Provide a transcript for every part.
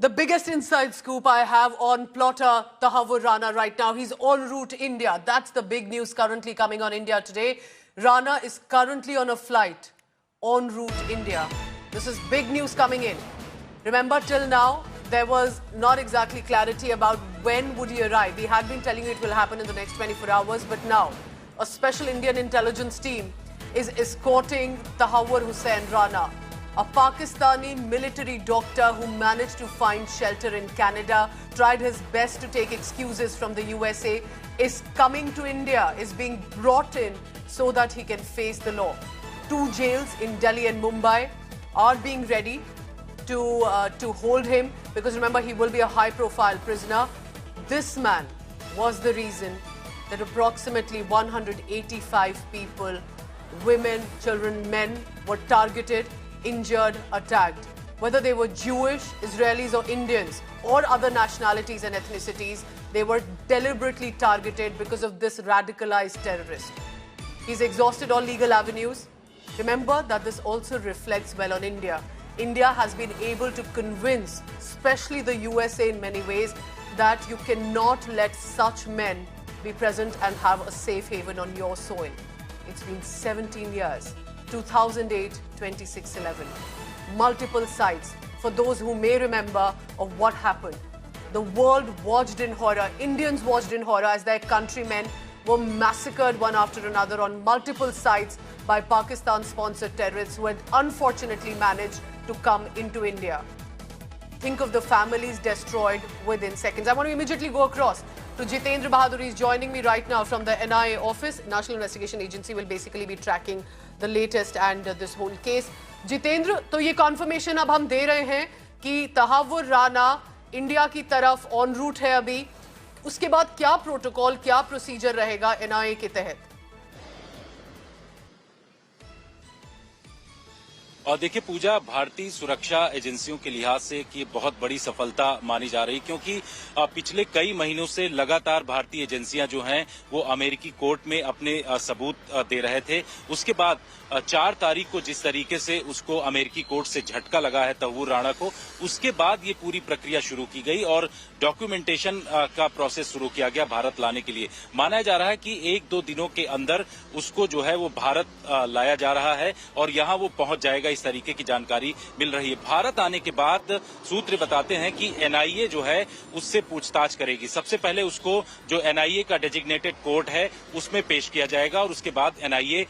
The biggest inside scoop I have on plotter Tahawwur Rana right now. He's en route India. That's the big news currently coming on India today. Rana is currently on a flight en route India. This is big news coming in. Remember, till now, there was not exactly clarity about when would he arrive. We had been telling you it will happen in the next 24 hours, but now a special Indian intelligence team is escorting Tahawwur Hussain Rana, a Pakistani military doctor who managed to find shelter in Canada, tried his best to take excuses from the USA, is coming to India, is being brought in so that he can face the law. Two jails in Delhi and Mumbai are being ready to hold him, because remember, he will be a high-profile prisoner. This man was the reason that approximately 185 people, women, children, men, were targeted, injured, attacked. Whether they were Jewish, Israelis or Indians or other nationalities and ethnicities, they were deliberately targeted because of this radicalized terrorist. He's exhausted all legal avenues. Remember that this also reflects well on India. India has been able to convince, especially the USA in many ways, that you cannot let such men be present and have a safe haven on your soil. It's been 17 years. 2008, 26/11. Multiple sites. For those who may remember of what happened, the world watched in horror. Indians watched in horror as their countrymen were massacred one after another on multiple sites by Pakistan-sponsored terrorists who had unfortunately managed to come into India. Think of the families destroyed within seconds. I want to immediately go across to Jitendra Bahadur. He's joining me right now from the NIA office. National Investigation Agency will basically be tracking the latest and this whole case. Jitendra, तो ये confirmation अब हम दे रहे हैं कि तहावुर Rana India की तरफ on root है अभी. उसके बाद क्या प्रोटोकॉल, क्या प्रोसीजर रहेगा NIA के तहत? और देखिए पूजा, भारतीय सुरक्षा एजेंसियों के लिहाज से कि बहुत बड़ी सफलता मानी जा रही, क्योंकि पिछले कई महीनों से लगातार भारतीय एजेंसियां जो हैं वो अमेरिकी कोर्ट में अपने सबूत दे रहे थे. उसके बाद 4 तारीख को जिस तरीके से उसको अमेरिकी कोर्ट से झटका लगा है तहव्वुर राणा को, उसके बाद ये पूरी प्रक्रिया शुरू की गई और डॉक्यूमेंटेशन का प्रोसेस शुरू किया गया भारत लाने के लिए. माना जा रहा है कि 1-2 दिनों के अंदर उसको जो है वो भारत लाया जा रहा है और यहाँ वो पहुंच जाएगा, इस तरीके की जानकारी मिल रही है. भारत आने के बाद सूत्र बताते हैं कि NIA जो है उससे पूछताछ करेगी. सबसे पहले उसको जो NIA का डेजिग्नेटेड कोर्ट है उसमें पेश किया जाएगा और उसके बाद NIA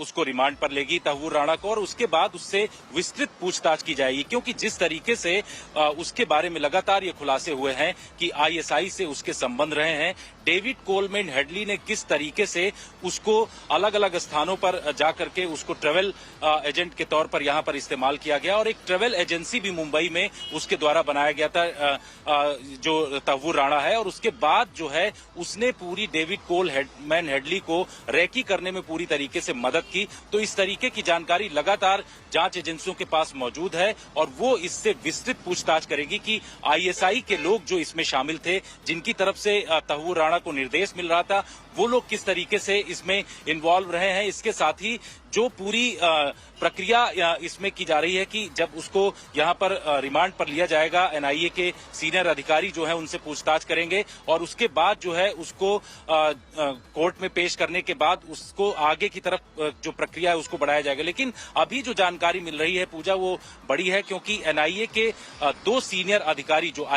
उसको रिमांड पर लेगी तहव्वुर राणा को, और उसके बाद उससे विस्तृत पूछताछ की जाएगी. क्योंकि जिस तरीके से उसके बारे में लगातार ये खुलासे हुए हैं कि ISI से उसके संबंध रहे हैं, डेविड कोलमैन हेडली ने किस तरीके से उसको अलग अलग स्थानों पर जाकर के उसको ट्रेवल एजेंट के तौर पर यहां पर इस्तेमाल किया गया, और एक ट्रेवल एजेंसी भी मुंबई में उसके द्वारा बनाया गया था जो तहव्वुर राणा है. और उसके बाद जो है उसने पूरी डेविड कोलमैन हेडली को रेकी करने में पूरी तरीके से मदद की. तो इस तरीके की जानकारी लगातार जांच एजेंसियों के पास मौजूद है और वो इससे विस्तृत पूछताछ करेगी कि ISI के लोग जो इसमें शामिल थे, जिनकी तरफ से तहव्वुर राणा को निर्देश मिल रहा था, वो लोग किस तरीके से इसमें इन्वॉल्व रहे हैं. इसके साथ ही जो पूरी प्रक्रिया इसमें की जा रही है कि जब उसको यहां पर रिमांड पर लिया जाएगा, NIA के सीनियर अधिकारी जो है उनसे पूछताछ करेंगे और उसके बाद जो है उसको कोर्ट में पेश करने के बाद उसको आगे की तरफ जो प्रक्रिया है उसको बढ़ाया जाएगा. लेकिन अभी जो जानकारी मिल रही है पूजा वो बड़ी है, क्योंकि NIA के 2 सीनियर अधिकारी जो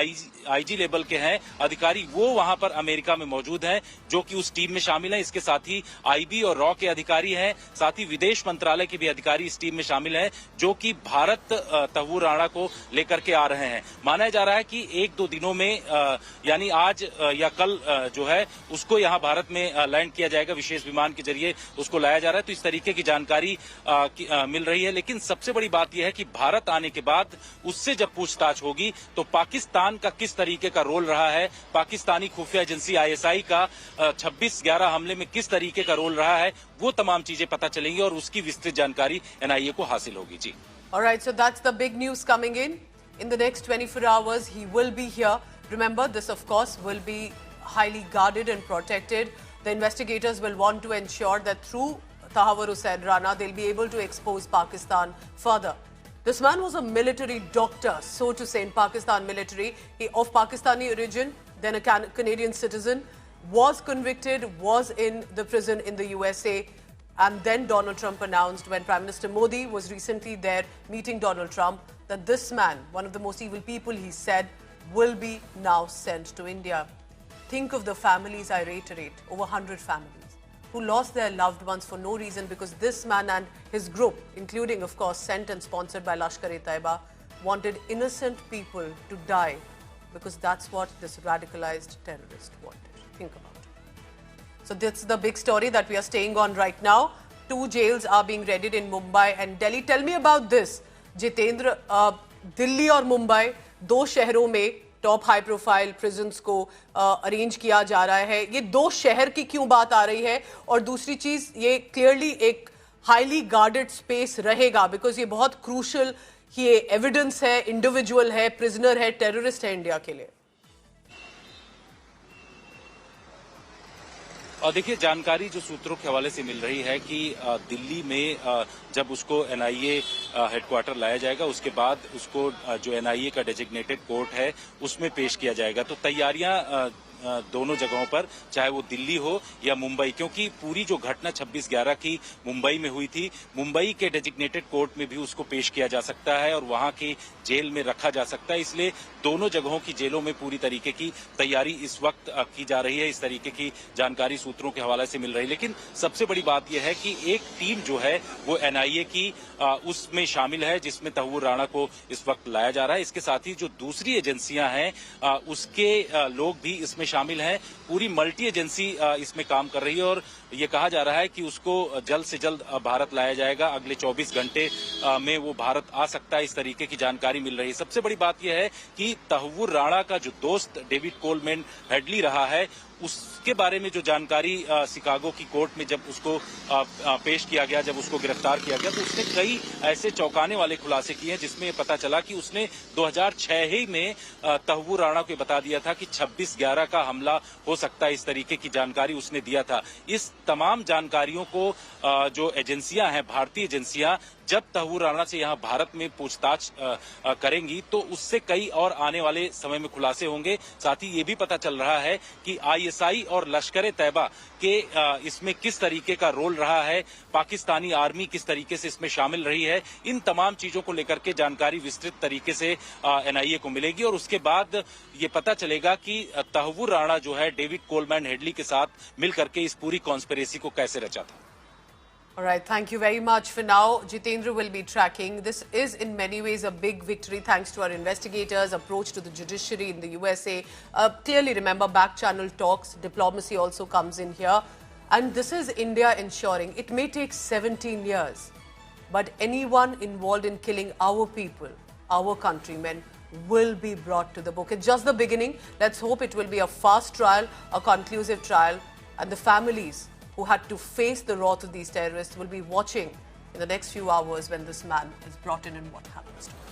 IG लेवल के हैं अधिकारी, वो वहां पर अमेरिका में मौजूद हैं, जो कि उस टीम में शामिल हैं. इसके साथ ही IB और रॉ के अधिकारी हैं, साथ ही विदेश मंत्रालय के भी अधिकारी इस टीम में शामिल हैं, जो कि भारत तहव्वुर राणा को लेकर के आ रहे हैं. माना जा रहा है कि 1-2 दिनों में यानी आज या कल जो है उसको यहां भारत में लैंड किया जाएगा, विशेष विमान के जरिए उसको लाया जा रहा है. तो इस तरीके की जानकारी मिल रही है. लेकिन सबसे बड़ी बात यह है कि भारत आने के बाद उससे जब पूछताछ होगी तो पाकिस्तान का किस तरीके का रोल रहा है, पाकिस्तानी खुफिया एजेंसी ISI का 26/11 हमले में किस तरीके का रोल रहा है, वो तमाम चीजें पता चलेंगी और उसकी विस्तृत जानकारी NIA को हासिल होगी. जी. All right, so that's the big news coming in. In the next 24 hours, he will be here. Remember, this of course will be highly guarded and protected. The investigators will want to ensure that through Tahawwur Hussain Rana, they'll be able to expose Pakistan further. This man was a military doctor, so to say, in Pakistan military. He of Pakistani origin, then a Canadian citizen, was convicted, was in the prison in the USA. And then Donald Trump announced, when Prime Minister Modi was recently there meeting Donald Trump, that this man, one of the most evil people, he said, will be now sent to India. Think of the families, I reiterate, over 100 families, who lost their loved ones for no reason because this man and his group, including, of course, sent and sponsored by Lashkar-e-Taiba, wanted innocent people to die because that's what this radicalized terrorist wanted. Think about it. So that's the big story that we are staying on right now. 2 jails are being readied in Mumbai and Delhi. Tell me about this, Jitendra. Delhi और मुंबई, 2 शहरों में top high profile prisons को arrange किया जा रहा है. ये 2 शहर की क्यों बात आ रही है? और दूसरी चीज, ये क्लियरली एक हाईली गार्डेड स्पेस रहेगा बिकॉज ये बहुत क्रूशल, ये एविडेंस है, इंडिविजुअल है, प्रिजनर है, टेररिस्ट है इंडिया के लिए. और देखिए, जानकारी जो सूत्रों के हवाले से मिल रही है कि दिल्ली में जब उसको एनआईए हेडक्वार्टर लाया जाएगा, उसके बाद उसको जो एनआईए का डेजिग्नेटेड कोर्ट है उसमें पेश किया जाएगा. तो तैयारियां दोनों जगहों पर, चाहे वो दिल्ली हो या मुंबई, क्योंकि पूरी जो घटना 26/11 की मुंबई में हुई थी, मुंबई के डेजिग्नेटेड कोर्ट में भी उसको पेश किया जा सकता है और वहां की जेल में रखा जा सकता है. इसलिए दोनों जगहों की जेलों में पूरी तरीके की तैयारी इस वक्त की जा रही है. इस तरीके की जानकारी सूत्रों के हवाले से मिल रही है. लेकिन सबसे बड़ी बात यह है कि एक टीम जो है वो एनआईए की उसमें शामिल है, जिसमें तहव्वुर राणा को इस वक्त लाया जा रहा है. इसके साथ ही जो दूसरी एजेंसियां हैं उसके लोग भी इसमें शामिल हैं. पूरी मल्टी एजेंसी इसमें काम कर रही है और ये कहा जा रहा है कि उसको जल्द से जल्द भारत लाया जाएगा. अगले 24 घंटे में वो भारत आ सकता है, इस तरीके की जानकारी मिल रही है. सबसे बड़ी बात यह है कि तहव्वुर राणा का जो दोस्त डेविड कोलमैन हेडली रहा है, उसके बारे में जो जानकारी शिकागो की कोर्ट में जब उसको पेश किया गया, जब उसको गिरफ्तार किया गया, तो उसने कई ऐसे चौंकाने वाले खुलासे किए हैं जिसमें पता चला कि उसने 2006 ही में तहव्वुर राणा को बता दिया था कि 26/11 का हमला हो सकता है. इस तरीके की जानकारी उसने दिया था. इस तमाम जानकारियों को जो एजेंसियां हैं, भारतीय एजेंसियां, जब तहव्वुर राणा से यहां भारत में पूछताछ करेंगी तो उससे कई और आने वाले समय में खुलासे होंगे. साथ ही ये भी पता चल रहा है कि आईएसआई और लश्कर-ए-तैयबा के इसमें किस तरीके का रोल रहा है, पाकिस्तानी आर्मी किस तरीके से इसमें शामिल रही है. इन तमाम चीजों को लेकर के जानकारी विस्तृत तरीके से एनआईए को मिलेगी और उसके बाद ये पता चलेगा कि तहव्वुर राणा जो है डेविड कोलमैन हेडली के साथ मिलकर के इस पूरी कॉन्स्पिरेसी को कैसे रचा था. All right, thank you very much. For now, Jitendra will be tracking. This is in many ways a big victory thanks to our investigators' approach to the judiciary in the USA. Clearly remember, back channel talks, diplomacy also comes in here. And this is India ensuring, it may take 17 years, but anyone involved in killing our people, our countrymen, will be brought to the book. It's just the beginning. Let's hope it will be a fast trial, a conclusive trial, and the families who had to face the wrath of these terrorists will be watching in the next few hours when this man is brought in and what happens to him.